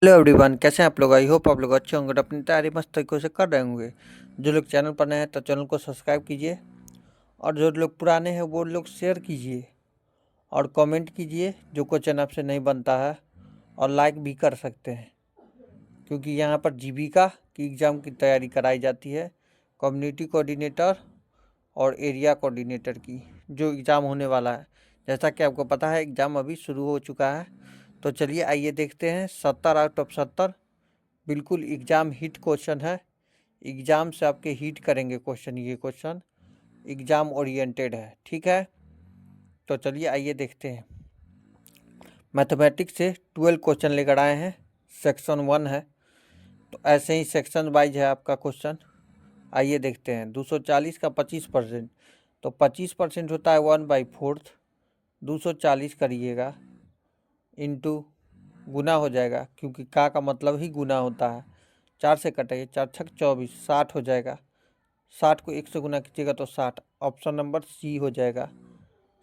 Hello everyone, कैसे हैं आप लोग। आई होप आप लोग अच्छे होंगे और अपनी तैयारी मस्त तरीके से कर रहे होंगे। जो लोग चैनल पर नए हैं तो चैनल को सब्सक्राइब कीजिए और जो लोग पुराने हैं वो लोग शेयर कीजिए और कमेंट कीजिए जो क्वेश्चन आपसे नहीं बनता है, और लाइक भी कर सकते हैं क्योंकि यहाँ पर जीविका की एग्ज़ाम की तैयारी कराई जाती है। कम्युनिटी कोऑर्डिनेटर और एरिया कोऑर्डिनेटर की जो एग्ज़ाम होने वाला है, जैसा कि आपको पता है एग्ज़ाम अभी शुरू हो चुका है। तो चलिए आइए देखते हैं। 70 आउट ऑफ 70 बिल्कुल एग्ज़ाम हिट क्वेश्चन है। एग्ज़ाम से आपके हिट करेंगे क्वेश्चन। ये क्वेश्चन एग्ज़ाम ओरिएंटेड है, ठीक है। तो चलिए आइए देखते हैं। मैथमेटिक्स से 12 क्वेश्चन लेकर आए हैं। सेक्शन 1 है, तो ऐसे ही सेक्शन वाइज है आपका क्वेश्चन। आइए देखते हैं। 240 का 25%, तो 25% होता है 1/4। 240 करिएगा इंटू गुना हो जाएगा, क्योंकि का मतलब ही गुना होता है। 4 से कटाइए, 4 छक 24, 60 हो जाएगा। 60 को 1 से गुना कीजिएगा तो 60। ऑप्शन नंबर सी हो जाएगा।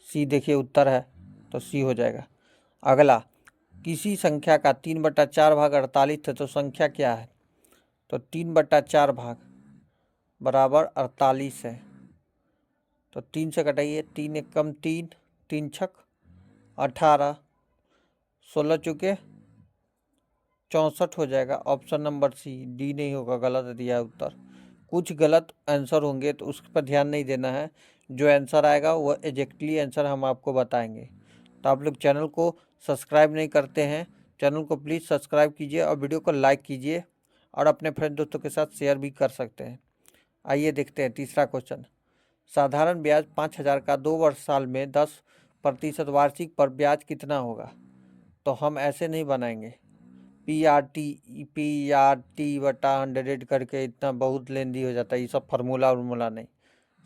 सी देखिए उत्तर है, तो सी हो जाएगा। अगला, किसी संख्या का 3/4 भाग 48 है, तो संख्या क्या है। तो 3/4 भाग बराबर 48 है। तो 3 से कटाइए, 3 एक कम 3, 3 छक 18, 16 चुके 64 हो जाएगा। ऑप्शन नंबर सी, डी नहीं होगा, गलत दिया है उत्तर। कुछ गलत आंसर होंगे तो उस पर ध्यान नहीं देना है। जो आंसर आएगा वो एग्जैक्टली आंसर हम आपको बताएंगे। तो आप लोग चैनल को सब्सक्राइब नहीं करते हैं, चैनल को प्लीज़ सब्सक्राइब कीजिए और वीडियो को लाइक कीजिए और अपने फ्रेंड दोस्तों के साथ शेयर भी कर सकते हैं। आइए देखते हैं तीसरा क्वेश्चन। साधारण ब्याज 5,000 का 2 वर्ष साल में 10% वार्षिक पर ब्याज कितना होगा। तो हम ऐसे नहीं बनाएंगे। पी आर टी बटा 100 करके, इतना बहुत लेंदी हो जाता है। ये सब फार्मूला वार्मूला नहीं,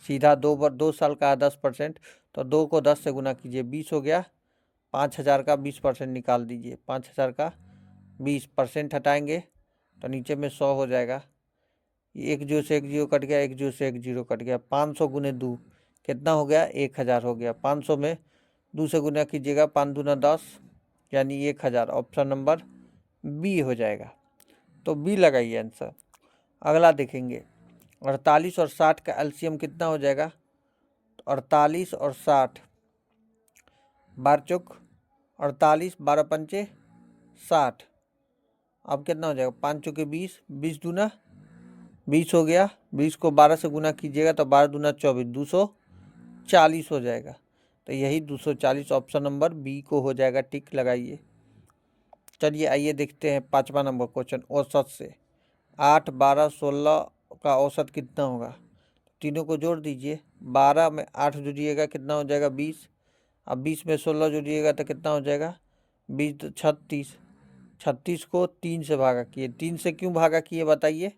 सीधा 2 साल का 10%, तो 2 को 10 से गुना कीजिए, 20 हो गया। 5,000 का 20% निकाल दीजिए। 5,000 का 20% हटाएंगे तो नीचे में 100 हो जाएगा। एक जीरो से एक जीरो कट गया, एक जीरो से एक जीरो कट गया। 500 गुने 2 कितना हो गया, 1,000 हो गया। 500 में 2 से गुना कीजिएगा, 5 दूना 10 यानी 1,000। ऑप्शन नंबर बी हो जाएगा। तो बी लगाइए आंसर। अगला देखेंगे, 48 और 60 का एलसीएम कितना हो जाएगा। 48 और 60, 12 चौक 48, 12 पंचे 60। अब कितना हो जाएगा, 5 चौके 20, 20 दूना 20 हो गया। 20 को 12 से गुना कीजिएगा तो 12 दूना 24, 240 हो जाएगा। तो यही 240 ऑप्शन नंबर बी को हो जाएगा। टिक लगाइए। चलिए आइए देखते हैं 5वां नंबर क्वेश्चन औसत से। 8, 12, 16 का औसत कितना होगा। तीनों को जोड़ दीजिए। 12 में 8 जोड़िएगा कितना हो जाएगा, 20। अब 20 में 16 जोड़िएगा तो कितना हो जाएगा, 20 36। 36 को 3 से भागा किए। 3 से क्यों भागा किए बताइए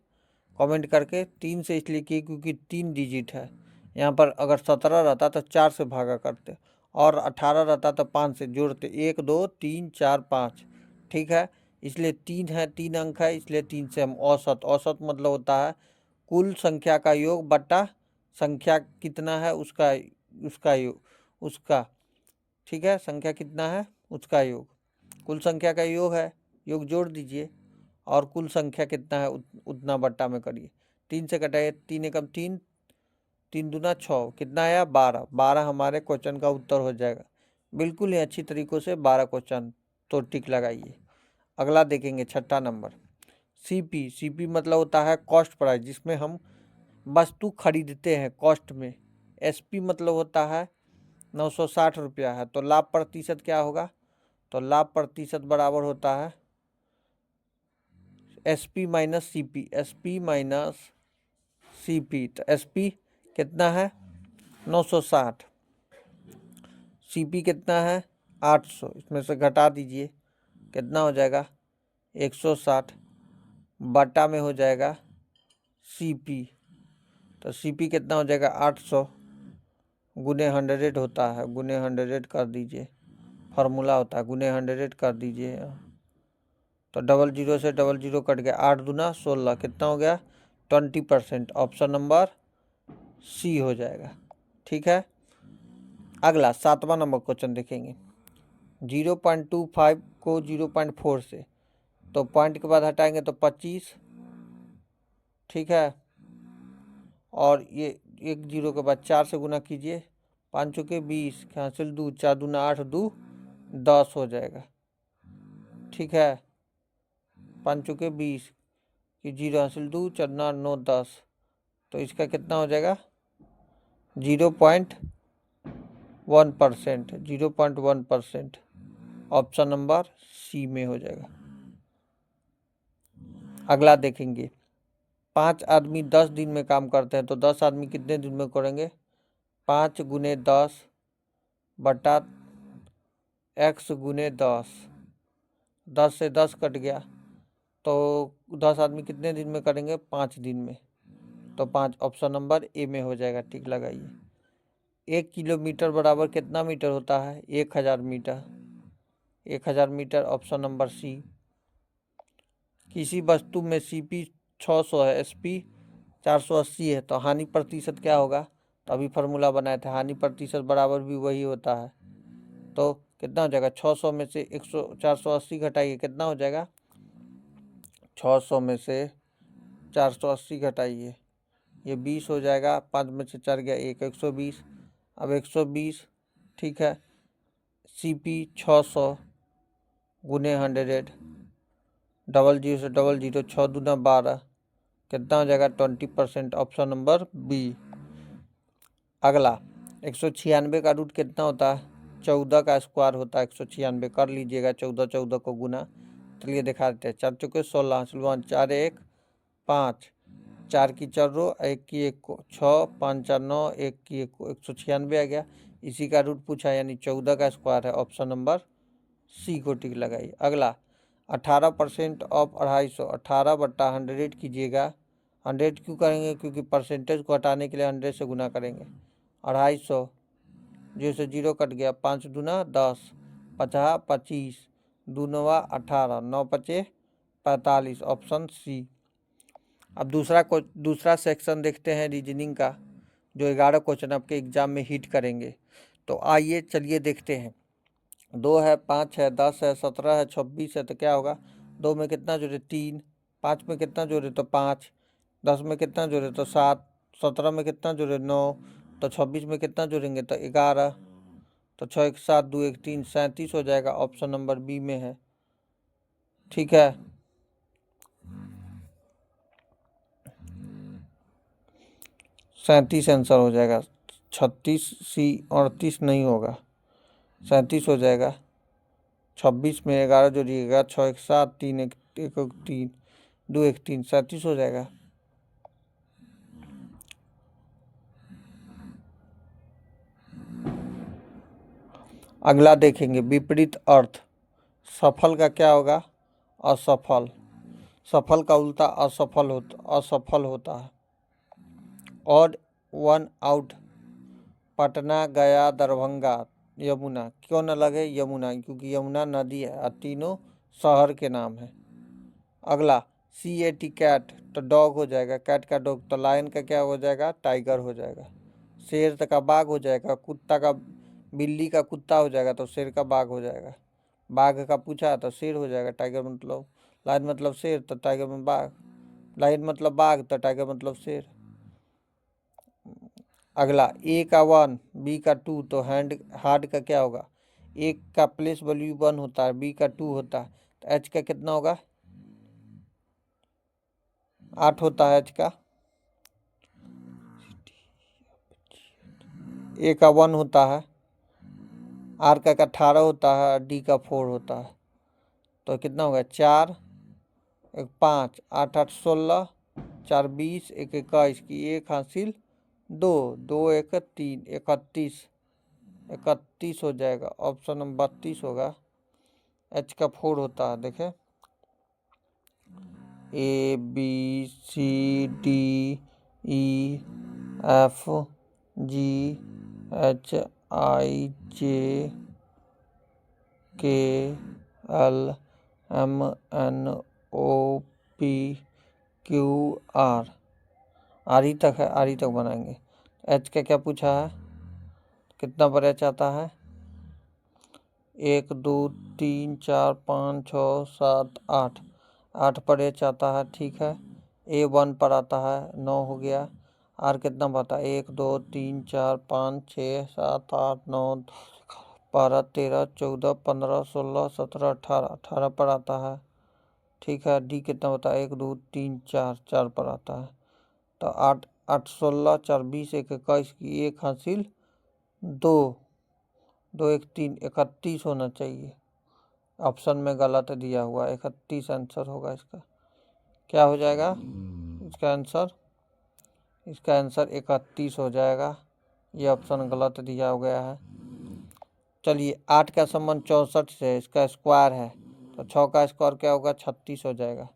कमेंट करके। 3 से इसलिए किए क्योंकि 3 डिजिट है। यहाँ पर अगर 17 रहता तो 4 से भागा करते, और 18 रहता तो 5 से जोड़ते। 1 2 3 4 5, ठीक है। इसलिए 3 है, 3 अंक है, इसलिए 3 से हम औसत। औसत मतलब होता है कुल संख्या का योग बटा संख्या कितना है उसका उसका योग उसका, ठीक है। संख्या कितना है उसका योग, कुल संख्या का योग है, योग जोड़ दीजिए और कुल संख्या कितना है उतना बट्टा में करिए। 3 से कटाइए, 3 एकम 3, 3 दूना 6, कितना आया 12। 12 हमारे क्वेश्चन का उत्तर हो जाएगा। बिल्कुल ही अच्छी तरीक़ों से 12 क्वेश्चन, तो टिक लगाइए। अगला देखेंगे 6ठा नंबर। सीपी मतलब होता है कॉस्ट प्राइस, जिसमें हम वस्तु खरीदते हैं कॉस्ट में। एसपी मतलब होता है 960 रुपया है, तो लाभ प्रतिशत क्या होगा। तो लाभ प्रतिशत बराबर होता है SP minus CP. SP minus CP, तो एसपी कितना है 960, सीपी कितना है 800। इसमें से घटा दीजिए कितना हो जाएगा 160, बटा में हो जाएगा सीपी। तो सीपी कितना हो जाएगा 800 गुने 100 होता है, गुने 100 कर दीजिए। फार्मूला होता है गुने 100 कर दीजिए। तो 00 से 00 कट गया। 8 दूना 16, कितना हो गया 20%। ऑप्शन नंबर सी हो जाएगा, ठीक है। अगला 7वां नंबर क्वेश्चन देखेंगे। 0.25 को 0.4 से तो पॉइंट के बाद हटाएंगे तो 25, ठीक है। और ये 1 जीरो के बाद 4 से गुना कीजिए, 5 चौके 20, हासिल 2, 4 दूना 8, 2 10 हो जाएगा, ठीक है। 5 चौके 20 कि 0 हासिल 2, 4 दूना 9, 10, तो इसका कितना हो जाएगा 0.1%, 0.1%। ऑप्शन नंबर सी में हो जाएगा। अगला देखेंगे, 5 आदमी 10 दिन में काम करते हैं तो 10 आदमी कितने दिन में करेंगे? 5 गुने 10 बटा x गुने 10, 10 से 10 कट गया तो 10 आदमी कितने दिन में करेंगे? 5 दिन में, तो 5 ऑप्शन नंबर ए में हो जाएगा, टिक लगाइए। 1 किलोमीटर बराबर कितना मीटर होता है? 1000 metre, 1000 metre, option number C. किसी वस्तु में CP 600 है, SP 480 है, तो हानि प्रतिशत क्या होगा? तो अभी फार्मूला बनाए थे, हानि प्रतिशत बराबर भी वही होता है, तो कितना हो जाएगा? 600 में से 480 घटाइए, कितना हो जाएगा? 600 में से 480 घटाइए, ये 20 हो जाएगा, 5 में से 4 गया 1, 120। अब 120, ठीक है। CP 600 गुने 100, 00 से 00, 6 दूना 12, कितना हो जाएगा? 20%, ऑप्शन नंबर बी। अगला 196 का रूट कितना होता है? 14 का स्क्वायर होता है 196, कर लीजिएगा 14 14 को गुना। चलिए दिखा देते हैं, 4 चौके 16, 4 1 5, 4 की 4 रो, 1 की 1 को 6, 5 4 9, 1 की 1 को 196 आ गया। इसी का रूट पूछा, यानी 14 का स्क्वायर है, ऑप्शन नंबर सी को टिक लगाइए। अगला 18% ऑफ 250, 18 बट्टा 100 कीजिएगा। 100 क्यों करेंगे? क्योंकि परसेंटेज को हटाने के लिए 100 से गुना करेंगे। 250, 0 से 0 कट गया, 5 दूना 10, 50 25, 2 नवा 18, 9 पचे 45, ऑप्शन सी। अब दूसरा सेक्शन देखते हैं रीजनिंग का, जो 11 क्वेश्चन आपके एग्जाम में हिट करेंगे। तो आइए चलिए देखते हैं। 2 है, 5 है, 10 है, 17 है, 26 है, तो क्या होगा? 2 में कितना जोड़े? 3, 5 में कितना जोड़े? तो 5, 10 में कितना जोड़े? तो 7, 17 में कितना जोड़े? 9, तो 26 में कितना जोड़ेंगे? तो 11, तो 6 1 7, 2 1 3, 37 हो जाएगा, ऑप्शन नंबर बी में है, ठीक है। सैंतीस आंसर हो जाएगा, 36 सी 38 नहीं होगा, 37 हो जाएगा। 26 में 11 जोड़िएगा, 6 1 7, 3 1 1 3, 2 1 3, 37 हो जाएगा। अगला देखेंगे, विपरीत अर्थ। सफल का क्या होगा? असफल। सफल का उल्टा असफल होता है। ऑड वन आउट, पटना गया दरभंगा यमुना, क्यों न लगे यमुना? क्योंकि यमुना नदी है और तीनों शहर के नाम है। अगला CAT कैट, तो डॉग हो जाएगा, कैट का डॉग, तो लायन का क्या हो जाएगा? टाइगर हो जाएगा। शेर का बाघ हो जाएगा, कुत्ता का बिल्ली का कुत्ता हो जाएगा, तो शेर का बाघ हो जाएगा। बाघ का पूछा तो शेर हो जाएगा, टाइगर मतलब लायन मतलब शेर, तो टाइगर में बाघ, लायन मतलब बाघ, तो टाइगर मतलब शेर। अगला A का 1, B का 2, तो हार्ड का क्या होगा? A का प्लेस वैल्यू 1 होता है, B का 2 होता है, तो H का कितना होगा? 8 होता है H का। A का 1 होता है, R का 18 होता है, D का 4 होता है, तो कितना होगा? 4 1 5, 8 8 16, 4 20, 1 21 की 1 हासिल 2, 2 1 3, 31, 31 हो जाएगा, ऑप्शन नंबर 32 होगा। H का 4 होता है, देखें A B C D E F G H I J K L M N O P Q R, R ही तक है, आर ही तक बनाएंगे। H का क्या पूछा है? कितना पर H आता है? 1 2 3 4 5 6 7 8, 8 पर एच आता है, ठीक है। ए 1 पर आता है, 9 हो गया। आर कितना पता है, 1 2 3 4 5 6 7 8 9 12 13 14 15 16 17 18 पर आता है, ठीक है। डी कितना बता, 1 2 3 4 पर आता है। तो 8 8 16 4 20 1 21 की 1 हासिल 2 2 1 3 31 होना चाहिए। ऑप्शन में गलत दिया हुआ, 31 आंसर होगा इसका। क्या हो जाएगा इसका आंसर? इसका आंसर 31 हो जाएगा। ये ऑप्शन गलत दिया गया है। चलिए 8 का संबंध 64 से, इसका स्क्वायर है, तो 6 का स्क्वायर क्या होगा, 36 हो जाएगा।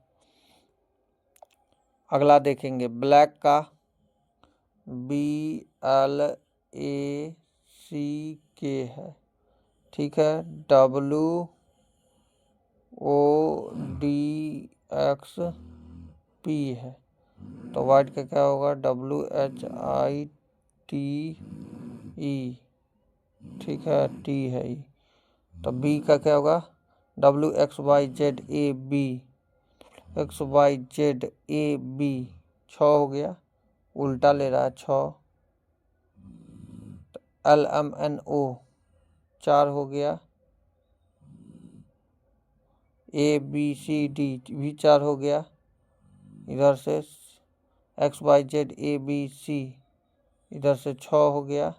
अगला देखेंगे, ब्लैक का BLACK है, ठीक है। WODXP है, तो वाइट का क्या होगा, WHITE, ठीक है, टी है ई। तो बी का क्या होगा, WXYZAB, XYZAB 6 हो गया, उल्टा ले रहा है 6। LMNO 4 हो गया, ABCD भी 4 हो गया। इधर से XYZABC इधर से 6 हो गया,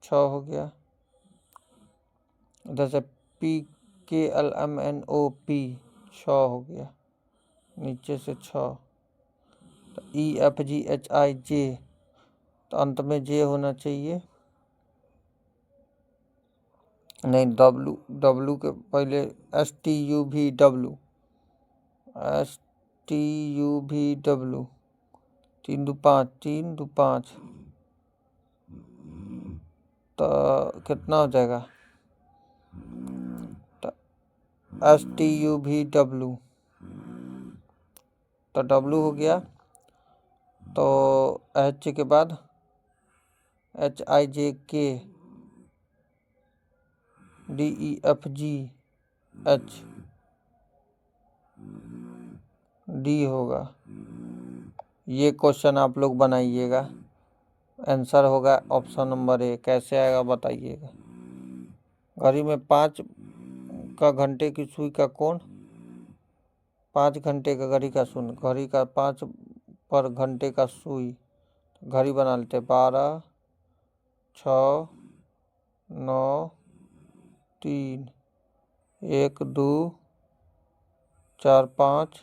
6 हो गया। इधर से PKLMNOP 6 हो गया, नीचे से 6। तो EFGHIJ, तो अंत में जे होना चाहिए, नहीं W के पहले STUVW 3 2 5 3 2 5, तो कितना हो जाएगा, तो STUVW, तो W हो गया। तो H के बाद HIJK DEFGH D होगा। ये क्वेश्चन आप लोग बनाइएगा, आंसर होगा ऑप्शन नंबर ए। कैसे आएगा बताइएगा। घड़ी में 5 का घंटे की सुई का कोण, 5 घंटे का घड़ी का सुन, घड़ी का 5 पर घंटे का सुई, घड़ी बना लेते 12 6 9 3 1 2 4 5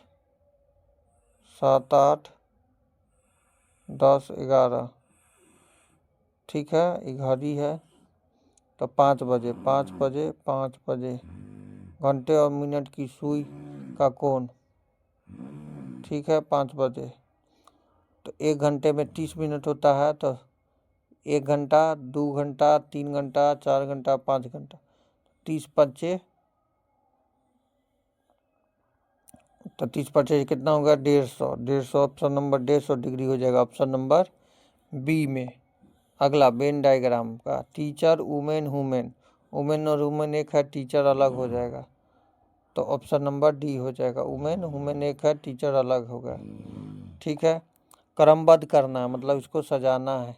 7 8 10 11, ठीक है। ये घड़ी है, तो 5 बजे 5 बजे 5 बजे, घंटे और मिनट की सुई का कोण, ठीक है, 5 बजे। तो 1 घंटे में 30 मिनट होता है, तो 1 घंटा 2 घंटा 3 घंटा 4 घंटा 5 घंटा, 30 5, तो 30 5 कितना होगा, 150। 150 ऑप्शन नंबर 150 डिग्री हो जाएगा ऑप्शन नंबर बी में। अगला वेन डायग्राम का, टीचर वुमेन हुमेन, वुमेन और हुमेन एक है, टीचर अलग हो जाएगा, तो ऑप्शन नंबर डी हो जाएगा। वुमेन हुमेन एक है, टीचर अलग होगा, ठीक है। क्रमबद्ध करना है, मतलब इसको सजाना है।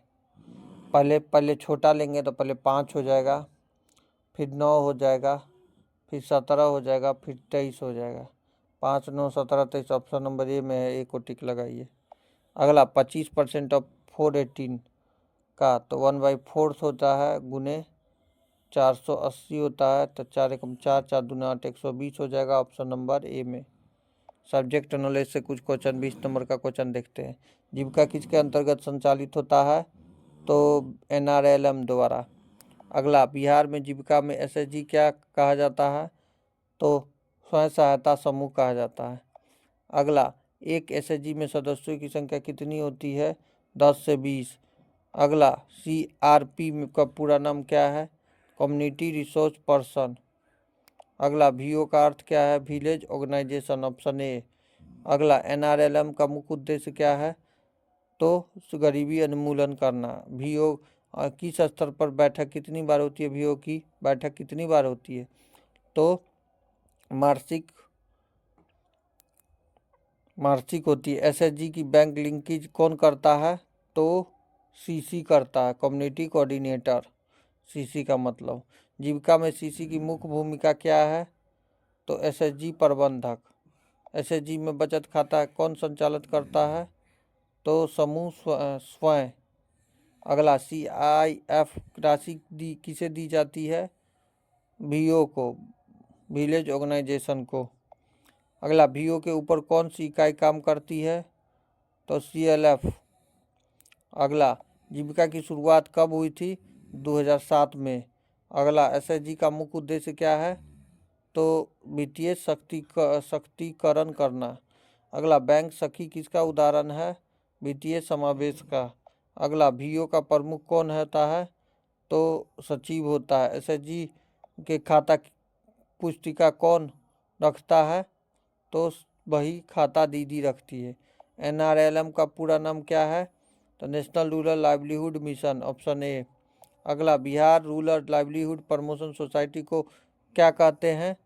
पहले छोटा लेंगे तो पहले 5 हो जाएगा, फिर 9 हो जाएगा, फिर 17 हो जाएगा, फिर 23 हो जाएगा। 5 9 17 23 ऑप्शन नंबर ए में है, ए को टिक लगाइए। अगला 25% ऑफ 418 का, तो 1/4 होता है, गुने 480 होता है, तो 4 एकम 4 4 दूना 8 120 हो जाएगा ऑप्शन नंबर ए में। सब्जेक्ट नॉलेज से कुछ क्वेश्चन 20 नंबर का क्वेश्चन देखते हैं। जीविका किसके अंतर्गत संचालित होता है, तो NRLM द्वारा। अगला, बिहार में जीविका में SHG क्या कहा जाता है, तो स्वयं सहायता समूह कहा जाता है। अगला, एक SHG में सदस्यों की संख्या कितनी होती है, 10 से 20। अगला, CRP का पूरा नाम क्या है, कम्युनिटी रिसोर्स पर्सन। अगला, VO का अर्थ क्या है, विलेज ऑर्गेनाइजेशन, ऑप्शन ए। अगला, NRLM का मुख्य उद्देश्य क्या है, तो गरीबी उन्मूलन करना। VO किस स्तर पर बैठक कितनी बार होती है, VO की बैठक कितनी बार होती है, तो मासिक मासिक होती है। एसएचजी की बैंक लिंकेज कौन करता है? तो सीसी करता है, कम्युनिटी कोऑर्डिनेटर। सीसी का मतलब। जीविका में सीसी की मुख्य भूमिका क्या है? तो एसएचजी प्रबंधक। एसएचजी में बचत खाता कौन संचालित करता है? तो समूह स्वयं। अगला, CIF राशि किसे दी जाती है? VO को, विलेज ऑर्गेनाइजेशन को। अगला, VO के ऊपर कौन सी इकाई काम करती है? तो CLF। अगला, जीविका की शुरुआत कब हुई थी? 2007 में। अगला, एसएचजी का मुख्य उद्देश्य क्या है? तो वित्तीय सशक्तिकरण करना। अगला, बैंक सखी किसका उदाहरण है? वित्तीय समावेश का। अगला, VO का प्रमुख कौन होता है? तो सचिव होता है। एसएचजी के खाता पुस्तिका कौन रखता है? तो वही खाता दीदी रखती है। NRLM का पूरा नाम क्या है? तो National Rural Livelihood Mission, option A. अगला, Bihar Rural Livelihood Promotion Society को क्या कहते हैं?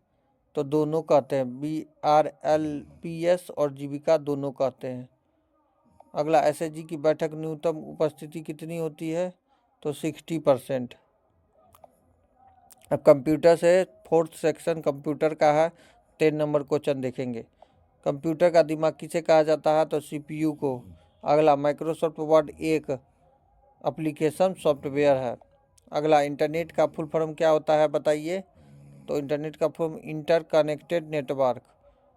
तो दोनों कहते हैं, BRLPS और जीविका दोनों कहते हैं। अगला, एसएचजी की बैठक न्यूनतम उपस्थिति कितनी होती है? तो 60%। अब कंप्यूटर से फोर्थ सेक्शन कंप्यूटर का है, 10 नंबर क्वेश्चन देखेंगे। कंप्यूटर का दिमाग किसे कहा जाता है? तो CPU को। अगला, माइक्रोसॉफ्ट वर्ड एक एप्लीकेशन सॉफ्टवेयर है। अगला, इंटरनेट का फुल फॉर्म क्या होता है बताइए? तो इंटरनेट का फॉर्म इंटरकनेक्टेड नेटवर्क।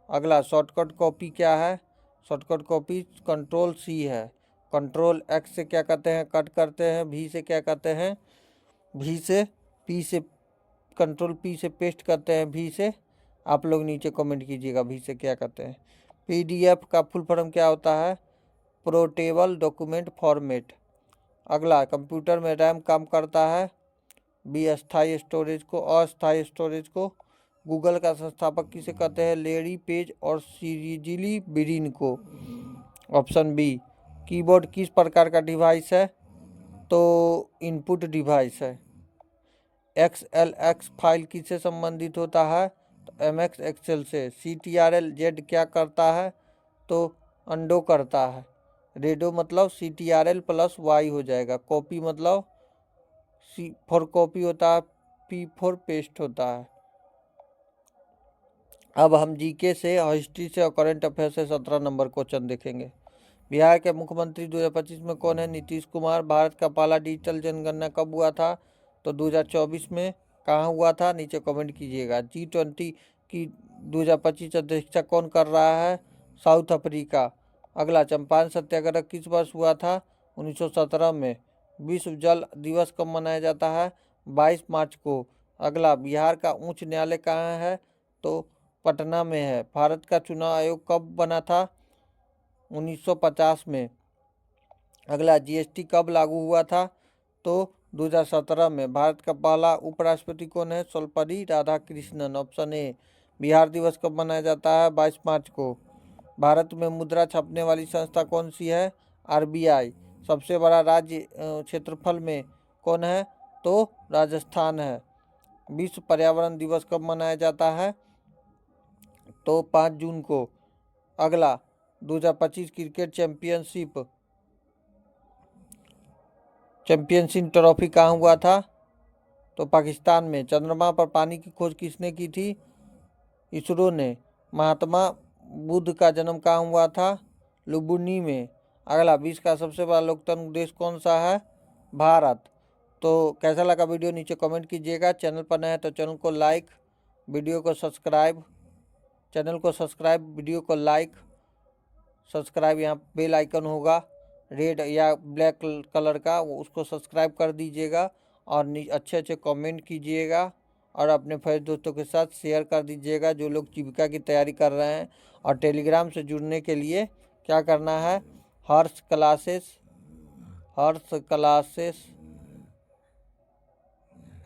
अगला, शॉर्टकट कॉपी क्या है? शॉर्टकट कॉपी Ctrl+C है। Ctrl+X से क्या कहते हैं? कट करते हैं। V से क्या कहते हैं? P से Ctrl+P से पेस्ट करते हैं। V से आप लोग नीचे कमेंट कीजिएगा V से क्या कहते हैं। PDF का फुल फॉर्म क्या होता है? Portable document format. अगला, कंप्यूटर में रैम काम करता है अस्थायी स्टोरेज को, अस्थायी स्टोरेज को। गूगल का संस्थापक किसे कहते हैं? लेरी पेज और सीरिली ब्रिन को, ऑप्शन बी। कीबोर्ड किस प्रकार का डिवाइस है? तो इनपुट डिवाइस है। XLX फाइल किससे संबंधित होता है? तो MX एक्सेल से। CTRL-Z क्या करता है? तो अंडो करता है। रेडो मतलब CTRL+Y हो जाएगा। कॉपी मतलब C फॉर कॉपी होता है, P फॉर पेस्ट होता है। अब हम जीके से, हिस्ट्री से और करंट अफेयर से 17 नंबर क्वेश्चन देखेंगे। बिहार के मुख्यमंत्री 2025 में कौन है? नीतीश कुमार। भारत का पहला डिजिटल जनगणना कब हुआ था? तो 2024 में। कहाँ हुआ था? नीचे कमेंट कीजिएगा। G20 की 2025 अध्यक्षता कौन कर रहा है? South Africa. अगला, चंपारण सत्याग्रह किस वर्ष हुआ था? 1917 में। विश्व जल दिवस कब मनाया जाता है? 22 मार्च को। अगला, बिहार का उच्च न्यायालय कहाँ है? तो पटना में है। भारत का चुनाव आयोग कब बना था? 1950 में। अगला, GST कब लागू हुआ था? तो 2017 में। भारत का पहला उपराष्ट्रपति कौन है? Sarvepalli Radhakrishnan, option A. बिहार दिवस कब मनाया जाता है? 22 मार्च को। भारत में मुद्रा छापने वाली संस्था कौन सी है? RBI। सबसे बड़ा राज्य क्षेत्रफल में कौन है? तो राजस्थान है। विश्व पर्यावरण दिवस कब मनाया जाता है? तो 5 जून को। अगला, 2025 क्रिकेट चैंपियनशिप ट्रॉफी कहाँ हुआ था? तो पाकिस्तान में। चंद्रमा पर पानी की खोज किसने की थी? इसरो ने। महात्मा बुद्ध का जन्म कहाँ हुआ था? लुम्बिनी में। अगला, विश्व का सबसे बड़ा लोकतंत्र देश कौन सा है? भारत। तो कैसा लगा वीडियो नीचे कमेंट कीजिएगा। चैनल पर नए हैं तो चैनल को लाइक, वीडियो को सब्सक्राइब, वीडियो को लाइक सब्सक्राइब। यहाँ बेल आइकन होगा रेड या ब्लैक कलर का, वो उसको सब्सक्राइब कर दीजिएगा और अच्छे अच्छे कमेंट कीजिएगा और अपने फ्रेंड दोस्तों के साथ शेयर कर दीजिएगा जो लोग जीविका की तैयारी कर रहे हैं। और टेलीग्राम से जुड़ने के लिए क्या करना है? हर्ष क्लासेस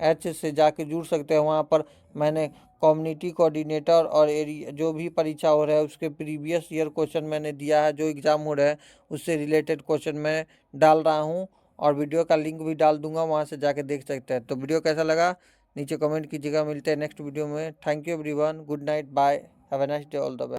H से जाके जुड़ सकते हैं। वहाँ पर मैंने कम्युनिटी कोऑर्डिनेटर और एरिया जो भी परीक्षा हो रहा है उसके प्रीवियस ईयर क्वेश्चन मैंने दिया है, जो एग्ज़ाम हो रहा है उससे रिलेटेड क्वेश्चन मैं डाल रहा हूँ और वीडियो का लिंक भी डाल दूंगा, वहाँ से जाके देख सकते हैं। तो वीडियो कैसा लगा नीचे कमेंट कीजिएगा। मिलते हैं नेक्स्ट वीडियो में। Thank you everyone, good night, bye, have a nice day, all the best.